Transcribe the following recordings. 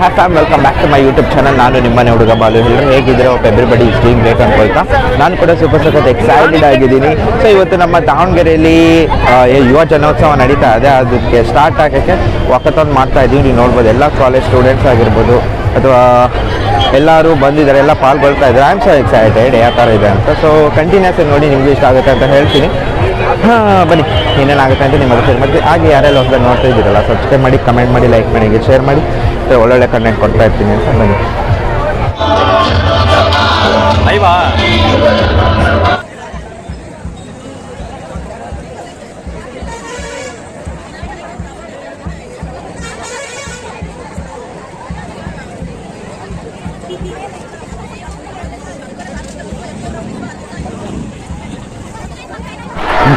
Hi fam, welcome back to my YouTube channel. ನಾನು ನಿಮ್ಮನೆ ಹುಡುಗ ಬಾಲು. ಎಲ್ಲರೂ ಹೇಗಿದ್ರೆ ಎವ್ರಿಬಡಿ ಇಸ್ ಡೂಯಿಂಗ್ ಗ್ರೇಟ್ ಅನ್ಕೊಳ್ತಾ ನಾನು ಕೂಡ ಸಖತ್ ಎಕ್ಸೈಟೆಡ್ ಆಗಿದ್ದೀನಿ. ಸೊ ಇವತ್ತು ನಮ್ಮ ದಾವಣಗೆರೆಯಲ್ಲಿ ಯುವ ಜನೋತ್ಸವ ನಡೀತಾ ಇದೆ. ಅದಕ್ಕೆ ಸ್ಟಾರ್ಟ್ ಆಗೋಕ್ಕೆ ವಾಕಥಾನ್ ಮಾಡ್ತಾ ಇದ್ದೀವಿ. ನೀವು ನೋಡ್ಬೋದು, ಎಲ್ಲ ಕಾಲೇಜ್ ಸ್ಟೂಡೆಂಟ್ಸ್ ಆಗಿರ್ಬೋದು ಅಥವಾ ಎಲ್ಲರೂ ಬಂದಿದ್ದಾರೆ, ಎಲ್ಲ ಪಾಲ್ಗೊಳ್ತಾ ಇದ್ದಾರೆ. ಐ ಆಮ್ ಸೊ ಎಕ್ಸೈಟೆಡ್ ಯಾವ ಥರ ಇದೆ ಅಂತ. ಸೊ ಕಂಟಿನ್ಯೂಸ್ ನೋಡಿ ನಿಮಗೂ ಇಷ್ಟ ಆಗುತ್ತೆ ಅಂತ ಹೇಳ್ತೀನಿ. ಬನ್ನಿ, ಏನೇನಾಗುತ್ತೆ ಅಂತ ನಿಮ್ಮ ಶೇರ್ ಮಾಡ್ತೀವಿ. ಹಾಗೆ ಯಾರೆಲ್ಲ ಹೊಸದಾಗಿ ನೋಡ್ತಾ ಇದ್ದೀರಲ್ಲ, ಸಬ್ಸ್ಕ್ರೈಬ್ ಮಾಡಿ, ಕಮೆಂಟ್ ಮಾಡಿ, ಲೈಕ್ ಮಾಡಿ, ಶೇರ್ ಮಾಡಿ. ಒಳ್ಳೊಳ್ಳೆ ಕಂಟೆಂಟ್ ಕೊಡ್ತಾ ಇರ್ತೀನಿ ಅಂತ. ಬನ್ನಿ.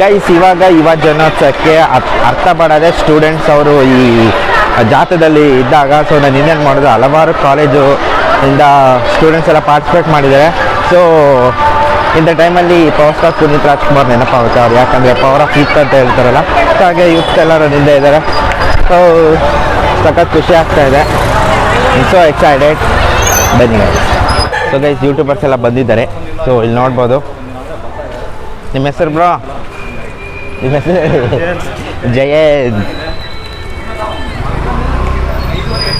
ಗೈಸ್, ಇವಾಗ ಯುವ ಜನೋತ್ಸವಕ್ಕೆ ಅರ್ಥ ಪಡೋದೆ ಸ್ಟೂಡೆಂಟ್ಸ್ ಅವರು ಈ ಜಾಥಾದಲ್ಲಿ ಇದ್ದಾಗ. ಸೊ ನಾನು ಇನ್ನೇನು ಮಾಡೋದು, ಹಲವಾರು ಕಾಲೇಜು ಇಂದ ಸ್ಟೂಡೆಂಟ್ಸ್ ಎಲ್ಲ ಪಾರ್ಟಿಸಿಪೇಟ್ ಮಾಡಿದ್ದಾರೆ. ಸೊ ಇಂಥ ಟೈಮಲ್ಲಿ ಪವರ್ ಸ್ಟಾರ್ ಪುನೀತ್ ರಾಜ್ಕುಮಾರ್ ನೆನಪಾಗುತ್ತೆ ಅವ್ರು, ಯಾಕಂದರೆ ಪವರ್ ಆಫ್ ಯೂತ್ ಅಂತ ಹೇಳ್ತಾರಲ್ಲ. ಸೊ ಹಾಗೆ ಯೂತ್ ಎಲ್ಲರೂ ನಿಂದೆ ಇದ್ದಾರೆ. ಸೊ ಸಖತ್ ಖುಷಿ ಆಗ್ತಾ ಇದೆ. So excited. ಬನ್ನಿ ಗೈಸ್. ಸೊ ಗೈಸ್, ಯೂಟ್ಯೂಬರ್ಸ್ ಎಲ್ಲ ಬಂದಿದ್ದಾರೆ. ಸೊ ಇಲ್ಲಿ ನೋಡ್ಬೋದು. ನಿಮ್ಮ ಹೆಸರು ಬ್ರೋ? ನಿಮ್ಮ ಹೆಸರು ಜಯೇದ್.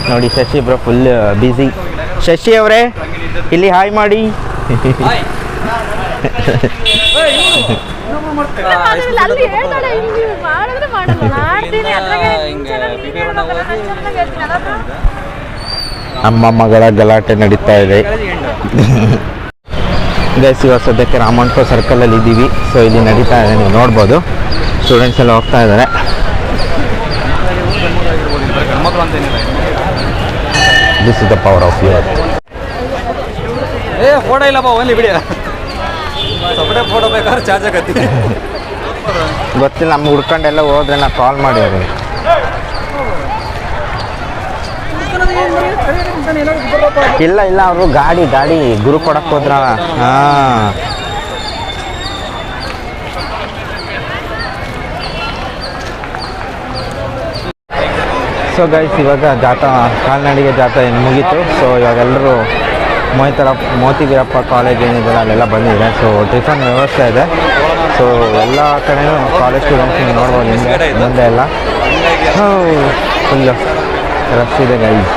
ನೋಡಿ, Shashi bro full busy. Shashi ಅವರೇ, ಇಲ್ಲಿ ಹಾಯ್ ಮಾಡಿ. ಅಮ್ಮ ಮಗಳ ಗಲಾಟೆ ನಡೀತಾ ಇದೆ. ಗೈಸ್, ಇವಾಗ ಸದ್ಯಕ್ಕೆ ರಾಮಣ್ಕೋ ಸರ್ಕಲಲ್ಲಿ ಇದ್ದೀವಿ. ಸೊ ಇಲ್ಲಿ ನಡೀತಾ ಇದೆ, ನೀವು ನೋಡ್ಬೋದು. ಸ್ಟೂಡೆಂಟ್ಸ್ ಎಲ್ಲ ಹೋಗ್ತಾ ಇದ್ದಾರೆ. This is the power of youth. Photo ಇಲ್ಲಪ್ಪ, ಓನ್ಲಿ ವಿಡಿಯೋ. ಫೋಟೋ ಬೇಕಾದ್ರೆ ಚಾರ್ಜ್ ಆಗತ್ತಿ. ಗೊತ್ತಿಲ್ಲ, ನಮ್ಗೆ ಹುಡ್ಕೊಂಡೆಲ್ಲ ಹೋದ್ರೆ ನಾ ಕಾಲ್ ಮಾಡಿ ಅವ್ರಿಗೆ. ಇಲ್ಲ ಇಲ್ಲ, ಅವರು ಗಾಡಿ ಗುರು ಕೊಡಕ್ಕೆ ಹೋದ್ರ. ಹಾಂ, ಸೊ ಗೈಸ್, ಇವಾಗ ಜಾಥಾ, ಕಾಲ್ನಡಿಗೆ ಜಾಥಾ ಏನು ಮುಗೀತು. ಸೊ ಇವಾಗೆಲ್ಲರೂ ಮೋತಿ ವೀರಪ್ಪ ಕಾಲೇಜ್ ಏನಿದೆ ಅಲ್ಲೆಲ್ಲ ಬಂದಿದೆ. ಸೊ ಟಿಫನ್ ವ್ಯವಸ್ಥೆ ಇದೆ. ಸೊ ಎಲ್ಲ ಕಡೆಯೂ ಕಾಲೇಜ್ ಸ್ಟೂಡೆಂಟ್ಸ್ ನೋಡ್ಬೋದು. ಮುಂದೆ ಎಲ್ಲ ಫುಲ್ಲು ರಶ್ ಇದೆ ಗೈಸ್.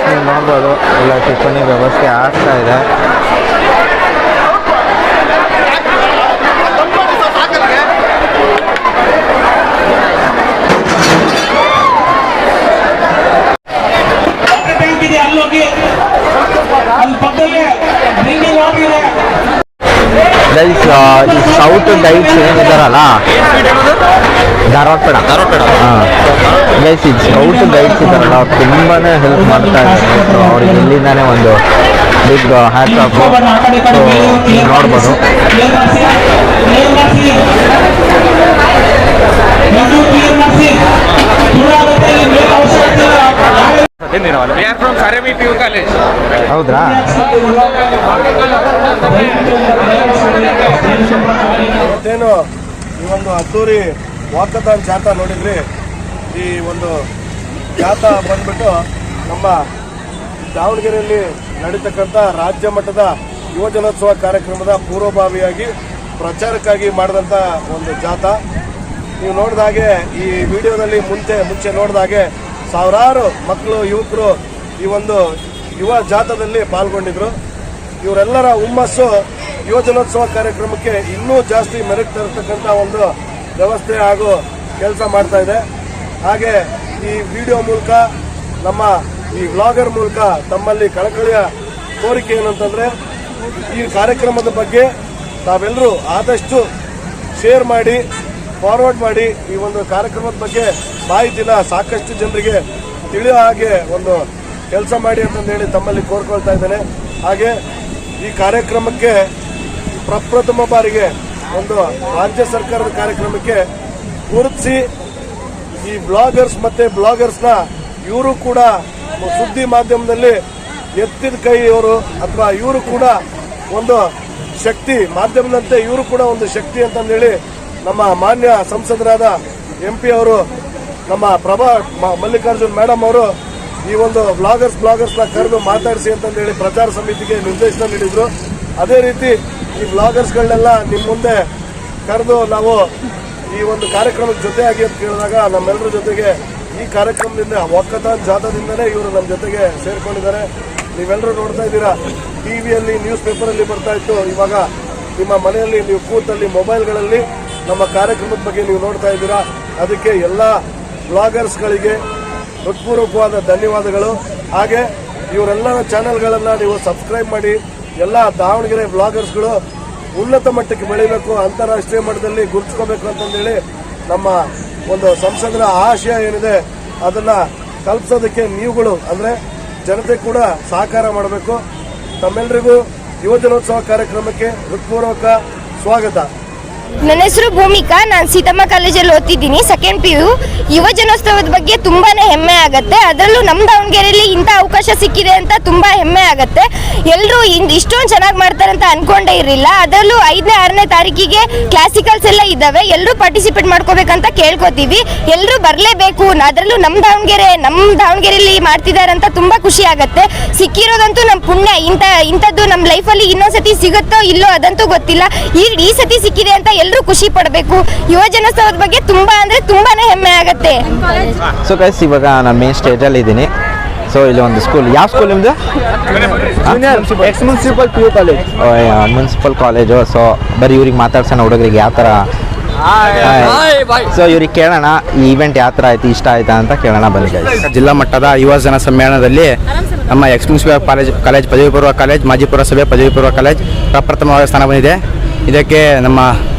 ನೀವು ನೋಡ್ಬೋದು, ಎಲ್ಲ ಟಿಫನಿಗೆ ವ್ಯವಸ್ಥೆ ಆಗ್ತಾ ಇದೆ. ಗೈಸ್, ಈ ಸೌತ್ ಗೈಡ್ಸ್ ಏನಿದಾರಲ್ಲ, ಧಾರವಾಡ. ಹಾಂ ಗೈಸ್, ಈ ಸೌತ್ ಗೈಡ್ಸ್ ಇದ್ದಾರಲ್ಲ, ಅವ್ರು ತುಂಬಾ ಹೆಲ್ಪ್ ಮಾಡ್ತಾ ಇದ್ದಾರೆ. ಸೊ ಅವ್ರಿಗೆ ಇಲ್ಲಿಂದಾನೇ ಒಂದು ಬಿಗ್ ಹ್ಯಾಟ್ಸ್ ಆಫ್. ಸೊ ನೀವು ನೋಡ್ಬೋದು. ಹೌದ್ರಾ? ಮತ್ತೇನು ಈ ಒಂದು ಅದ್ದೂರಿ ವಾಕಥಾನ್ ಜಾಥಾ ನೋಡಿದ್ರಿ. ಈ ಒಂದು ಜಾಥಾ ಬಂದ್ಬಿಟ್ಟು ನಮ್ಮ ದಾವಣಗೆರೆಯಲ್ಲಿ ನಡೀತಕ್ಕಂಥ ರಾಜ್ಯ ಮಟ್ಟದ ಯುವ ಜನೋತ್ಸವ ಕಾರ್ಯಕ್ರಮದ ಪೂರ್ವಭಾವಿಯಾಗಿ ಪ್ರಚಾರಕ್ಕಾಗಿ ಮಾಡಿದಂಥ ಒಂದು ಜಾಥಾ. ನೀವು ನೋಡಿದಾಗೆ ಈ ವಿಡಿಯೋದಲ್ಲಿ ಮುಂಚೆ ನೋಡಿದಾಗೆ ಸಾವಿರಾರು ಮಕ್ಕಳು, ಯುವಕರು ಈ ಒಂದು ಯುವ ಜಾಥಾದಲ್ಲಿ ಪಾಲ್ಗೊಂಡಿದ್ರು. ಇವರೆಲ್ಲರ ಹುಮ್ಮಸ್ಸು ಯುವ ಜನೋತ್ಸವ ಕಾರ್ಯಕ್ರಮಕ್ಕೆ ಇನ್ನೂ ಜಾಸ್ತಿ ಮೆರುಗು ತರತಕ್ಕಂಥ ಒಂದು ವ್ಯವಸ್ಥೆ ಹಾಗೂ ಕೆಲಸ ಮಾಡ್ತಾ ಇದೆ. ಹಾಗೆ ಈ ವಿಡಿಯೋ ಮೂಲಕ, ನಮ್ಮ ಈ ವ್ಲಾಗರ್ ಮೂಲಕ ತಮ್ಮಲ್ಲಿ ಕಳಕಳಿಯ ಕೋರಿಕೆ ಏನಂತಂದರೆ, ಈ ಕಾರ್ಯಕ್ರಮದ ಬಗ್ಗೆ ತಾವೆಲ್ಲರೂ ಆದಷ್ಟು ಶೇರ್ ಮಾಡಿ, ಫಾರ್ವರ್ಡ್ ಮಾಡಿ. ಈ ಒಂದು ಕಾರ್ಯಕ್ರಮದ ಬಗ್ಗೆ ಮಾಹಿತಿನ ಸಾಕಷ್ಟು ಜನರಿಗೆ ತಿಳಿಯೋ ಹಾಗೆ ಒಂದು ಕೆಲಸ ಮಾಡಿ ಅಂತಂದೇಳಿ ತಮ್ಮಲ್ಲಿ ಕೋರ್ಕೊಳ್ತಾ ಇದ್ದೇನೆ. ಹಾಗೆ ಈ ಕಾರ್ಯಕ್ರಮಕ್ಕೆ ಪ್ರಪ್ರಥಮ ಬಾರಿಗೆ ಒಂದು ರಾಜ್ಯ ಸರ್ಕಾರದ ಕಾರ್ಯಕ್ರಮಕ್ಕೆ ಗುರುತಿಸಿ ಈ ಬ್ಲಾಗರ್ಸ್ ಮತ್ತೆ ಬ್ಲಾಗರ್ಸ್ನ ಇವರು ಕೂಡ ಸುದ್ದಿ ಮಾಧ್ಯಮದಲ್ಲಿ ಎತ್ತಿದ ಕೈ ಇವರು, ಅಥವಾ ಇವರು ಕೂಡ ಒಂದು ಶಕ್ತಿ, ಮಾಧ್ಯಮದಂತೆ ಇವರು ಕೂಡ ಒಂದು ಶಕ್ತಿ ಅಂತಂದೇಳಿ ನಮ್ಮ ಮಾನ್ಯ ಸಂಸದರಾದ MP ಅವರು ನಮ್ಮ ಮಲ್ಲಿಕಾರ್ಜುನ್ ಮೇಡಮ್ ಅವರು ಈ ಒಂದು ಬ್ಲಾಗರ್ಸ್ನ ಕರೆದು ಮಾತಾಡಿಸಿ ಅಂತಂದೇಳಿ ಪ್ರಚಾರ ಸಮಿತಿಗೆ ನಿರ್ದೇಶನ ನೀಡಿದ್ರು. ಅದೇ ರೀತಿ ಈ ಬ್ಲಾಗರ್ಸ್ಗಳನ್ನೆಲ್ಲ ನಿಮ್ಮ ಮುಂದೆ ಕರೆದು ನಾವು ಈ ಒಂದು ಕಾರ್ಯಕ್ರಮದ ಜೊತೆಯಾಗಿ ಅಂತ ಕೇಳಿದಾಗ ನಮ್ಮೆಲ್ಲರ ಜೊತೆಗೆ ಈ ಕಾರ್ಯಕ್ರಮದಿಂದ ಒಕ್ಕತಾನ್ ಜಾಥಾದಿಂದಲೇ ಇವರು ನಮ್ಮ ಜೊತೆಗೆ ಸೇರ್ಕೊಂಡಿದ್ದಾರೆ. ನೀವೆಲ್ಲರೂ ನೋಡ್ತಾ ಇದ್ದೀರಾ, ಟಿವಿಯಲ್ಲಿ ನ್ಯೂಸ್ ಪೇಪರಲ್ಲಿ ಬರ್ತಾ ಇತ್ತು. ಇವಾಗ ನಿಮ್ಮ ಮನೆಯಲ್ಲಿ ನೀವು ಕೂತಲ್ಲಿ ಮೊಬೈಲ್ಗಳಲ್ಲಿ ನಮ್ಮ ಕಾರ್ಯಕ್ರಮದ ಬಗ್ಗೆ ನೀವು ನೋಡ್ತಾ ಇದ್ದೀರಾ. ಅದಕ್ಕೆ ಎಲ್ಲ ಬ್ಲಾಗರ್ಸ್ಗಳಿಗೆ ಹೃತ್ಪೂರ್ವಕವಾದ ಧನ್ಯವಾದಗಳು. ಹಾಗೆ ಇವರೆಲ್ಲರ ಚಾನೆಲ್ಗಳನ್ನು ನೀವು ಸಬ್ಸ್ಕ್ರೈಬ್ ಮಾಡಿ. ಎಲ್ಲ ದಾವಣಗೆರೆ ಬ್ಲಾಗರ್ಸ್ಗಳು ಉನ್ನತ ಮಟ್ಟಕ್ಕೆ ಬೆಳಿಬೇಕು, ಅಂತಾರಾಷ್ಟ್ರೀಯ ಮಟ್ಟದಲ್ಲಿ ಗುರುತಿಸ್ಕೋಬೇಕು ಅಂತಂದೇಳಿ ನಮ್ಮ ಒಂದು ಸಂಸದರ ಆಶಯ ಏನಿದೆ ಅದನ್ನ ಕಲ್ಪಿಸೋದಕ್ಕೆ ನೀವುಗಳು ಅಂದರೆ ಜನತೆ ಕೂಡ ಸಹಕಾರ ಮಾಡಬೇಕು. ತಮ್ಮೆಲ್ಲರಿಗೂ ಯುವಜನೋತ್ಸವ ಕಾರ್ಯಕ್ರಮಕ್ಕೆ ಹೃತ್ಪೂರ್ವಕ ಸ್ವಾಗತ. ನನ್ನ ಹೆಸರು ಭೂಮಿಕಾ, ನಾನು ಸೀತಮ್ಮ ಕಾಲೇಜಲ್ಲಿ ಓದ್ತಿದ್ದೀನಿ, ಸೆಕೆಂಡ್ PU. ಯುವ ಜನೋತ್ಸವದ ಬಗ್ಗೆ ತುಂಬಾನೇ ಹೆಮ್ಮೆ ಆಗುತ್ತೆ. ಅದರಲ್ಲೂ ನಮ್ಮ ದಾವಣಗೆರೆಯಲ್ಲಿ ಇಂಥ ಅವಕಾಶ ಸಿಕ್ಕಿದೆ ಅಂತ ತುಂಬಾ ಹೆಮ್ಮೆ ಆಗುತ್ತೆ. ಎಲ್ಲರೂ ಇಷ್ಟೊಂದು ಚೆನ್ನಾಗಿ ಮಾಡ್ತಾರೆ ಅಂತ ಅನ್ಕೊಂಡೇ ಇರಲಿಲ್ಲ. ಅದರಲ್ಲೂ 5ನೇ 6ನೇ ತಾರೀಕಿಗೆ ಕ್ಲಾಸಿಕಲ್ಸ್ ಎಲ್ಲ ಇದ್ದಾವೆ. ಎಲ್ಲರೂ ಪಾರ್ಟಿಸಿಪೇಟ್ ಮಾಡ್ಕೋಬೇಕಂತ ಕೇಳ್ಕೊತೀವಿ. ಎಲ್ಲರೂ ಬರಲೇಬೇಕು. ಅದರಲ್ಲೂ ನಮ್ಮ ದಾವಣಗೆರೆಯಲ್ಲಿ ಮಾಡ್ತಿದ್ದಾರೆ ಅಂತ ತುಂಬಾ ಖುಷಿ ಆಗುತ್ತೆ. ಸಿಕ್ಕಿರೋದಂತೂ ನಮ್ಮ ಪುಣ್ಯ. ಇಂಥದ್ದು ನಮ್ಮ ಲೈಫಲ್ಲಿ ಇನ್ನೊಂದ್ಸತಿ ಸಿಗುತ್ತೋ ಇಲ್ಲೋ ಅದಂತೂ ಗೊತ್ತಿಲ್ಲ. ಈ ಸತಿ ಸಿಕ್ಕಿದೆ ಅಂತ ಎಲ್ಲರೂ ಖುಷಿ ಪಡಬೇಕು. ಯುವ ಜನೋತ್ಸವದ ಬಗ್ಗೆ ತುಂಬಾ ಅಂದ್ರೆ ತುಂಬಾನೇ ಹೆಮ್ಮೆ ಆಗುತ್ತೆ. ಸೊ ಗೈಸ್, ಇವಾಗ ನಾನು ಮೇನ್ ಸ್ಟೇಜಲ್ಲಿ ಇದ್ದೀನಿ. ಸೊ ಇಲ್ಲಿ ಒಂದು ಸ್ಕೂಲ್, ಯಾವ ಸ್ಕೂಲ್ ನಿಮ್ಮದು? Municipal PU college. Municipal college. So ಬರೀ ಇವ್ರಿಗೆ ಮಾತಾಡ್ಸೋಣ, ಹುಡುಗರಿಗೆ ಯಾವ ಥರ. ಸೊ ಇವ್ರಿಗೆ ಕೇಳೋಣ ಈ ಈವೆಂಟ್ ಯಾವ ಥರ ಆಯ್ತು, ಇಷ್ಟ ಆಯ್ತಾ ಅಂತ ಕೇಳೋಣ ಬನ್ನಿ ಗೈಸ್. ಜಿಲ್ಲಾ ಮಟ್ಟದ ಯುವ ಜನ ಸಮ್ಮೇಳನದಲ್ಲಿ ನಮ್ಮ ಮುನ್ಸಿಪಲ್ ಕಾಲೇಜ್ ಪದವಿ ಪೂರ್ವ ಕಾಲೇಜ್, ಮಾಜಿ ಪುರಸಭೆ ಪದವಿ ಪೂರ್ವ ಕಾಲೇಜ್ ಪ್ರಪ್ರಥಮವಾಗಿ ಸ್ಥಾನ ಬಂದಿದೆ. ಇದಕ್ಕೆ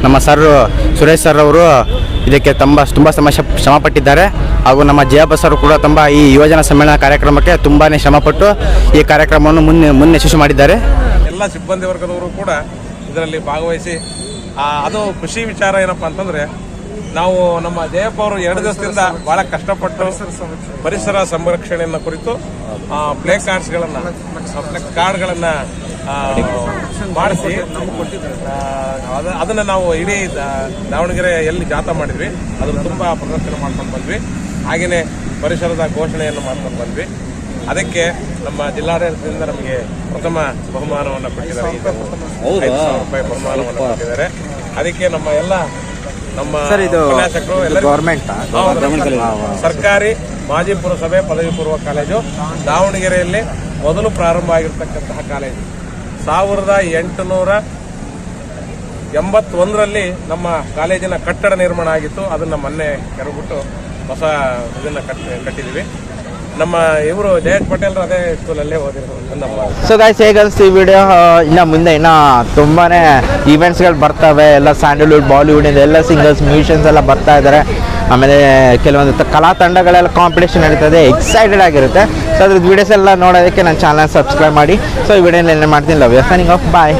ನಮ್ಮ ಸರ್ ಸುರೇಶ್ ಸರ್ ಅವರು ಇದಕ್ಕೆ ತುಂಬ ಶ್ರಮಪಟ್ಟಿದ್ದಾರೆ. ಹಾಗೂ ನಮ್ಮ ಜಯಪ್ಪ ಸರ್ ಕೂಡ ತುಂಬ ಈ ಯುವಜನ ಸಮ್ಮೇಳನ ಕಾರ್ಯಕ್ರಮಕ್ಕೆ ತುಂಬಾ ಶ್ರಮಪಟ್ಟು ಈ ಕಾರ್ಯಕ್ರಮವನ್ನು ಮುನ್ನೆ ಯಶಸ್ವಿ ಮಾಡಿದ್ದಾರೆ. ಎಲ್ಲ ಸಿಬ್ಬಂದಿ ವರ್ಗದವರು ಕೂಡ ಇದರಲ್ಲಿ ಭಾಗವಹಿಸಿ ಅದು ಖುಷಿ ವಿಚಾರ ಏನಪ್ಪ ಅಂತಂದರೆ, ನಾವು ನಮ್ಮ ಜಯಪ್ಪ ಅವರು 2 ದಿವಸದಿಂದ ಭಾಳ ಕಷ್ಟಪಟ್ಟು ಪರಿಸರ ಸಂರಕ್ಷಣೆಯನ್ನು ಕುರಿತು ಫ್ಲೆಕ್ಸ್ ಕಾರ್ಡ್ಗಳನ್ನು ಮಾಡಿಸಿ ಅದನ್ನು ನಾವು ಇಡೀ ದಾವಣಗೆರೆ ಎಲ್ಲಿ ಜಾಥಾ ಮಾಡಿದ್ವಿ ಅದನ್ನು ತುಂಬ ಪ್ರದರ್ಶನ ಮಾಡ್ಕೊಂಡು ಬಂದ್ವಿ. ಹಾಗೆಯೇ ಪರಿಸರದ ಘೋಷಣೆಯನ್ನು ಮಾಡ್ಕೊಂಡು ಬಂದ್ವಿ. ಅದಕ್ಕೆ ನಮ್ಮ ಜಿಲ್ಲಾಡಳಿತದಿಂದ ನಮಗೆ ಪ್ರಥಮ ಬಹುಮಾನವನ್ನು ಕೊಟ್ಟಿದ್ದಾರೆ. 5,000 ರೂಪಾಯಿ ಬಹುಮಾನವನ್ನು ಕೊಟ್ಟಿದ್ದಾರೆ. ಅದಕ್ಕೆ ನಮ್ಮ ಎಲ್ಲ ಉಪನ್ಯಾಸಕರು ಎಲ್ಲರಿಗೂ ಸರ್ಕಾರಿ ಮಾಜಿ ಪುರಸಭೆ ಪದವಿ ಪೂರ್ವ ಕಾಲೇಜು ದಾವಣಗೆರೆಯಲ್ಲಿ ಮೊದಲು ಪ್ರಾರಂಭ ಆಗಿರ್ತಕ್ಕಂತಹ ಕಾಲೇಜು 1881ರಲ್ಲಿ ನಮ್ಮ ಕಾಲೇಜಿನ ಕಟ್ಟಡ ನಿರ್ಮಾಣ ಆಗಿತ್ತು. ಅದನ್ನು ಮೊನ್ನೆ ಕೆರಬಿಟ್ಟು ಹೊಸ ಇದನ್ನು ಕಟ್ಟಿದ್ದೀವಿ. ನಮ್ಮ ಇವರು ಜಯೇಶ್ ಪಟೇಲ್ ಅದೇ ಸ್ಕೂಲಲ್ಲೇ ಓದಿರೋದು ನಮ್ಮ. ಸೊ ಗೈಸ್, ಹೇಗೆ ಅನಿಸ್ತು ಈ ವಿಡಿಯೋ? ಇನ್ನು ಮುಂದೆ ತುಂಬಾ ಈವೆಂಟ್ಸ್ಗಳು ಬರ್ತವೆ. ಎಲ್ಲ ಸ್ಯಾಂಡಲ್ವುಡ್, ಬಾಲಿವುಡ್ ಎಲ್ಲ ಸಿಂಗರ್ಸ್, ಮ್ಯೂಸಿಷಿಯನ್ಸ್ ಎಲ್ಲ ಬರ್ತಾ ಇದ್ದಾರೆ. ಆಮೇಲೆ ಕೆಲವೊಂದು ಕಲಾ ತಂಡಗಳೆಲ್ಲ ಕಾಂಪಿಟೇಷನ್ ನಡೀತದೆ. ಎಕ್ಸೈಟೆಡ್ ಆಗಿರುತ್ತೆ. ಸೊ ಅದ್ರದ್ದು ವೀಡಿಯೋಸ್ ಎಲ್ಲ ನೋಡೋದಕ್ಕೆ ನನ್ನ ಚಾನಲ್ ಸಬ್ಸ್ಕ್ರೈಬ್ ಮಾಡಿ. ಸೊ ಈ ವಿಡಿಯೋನ ಏನೇ ಮಾಡ್ತೀನಿ. Love you, signing off, bye.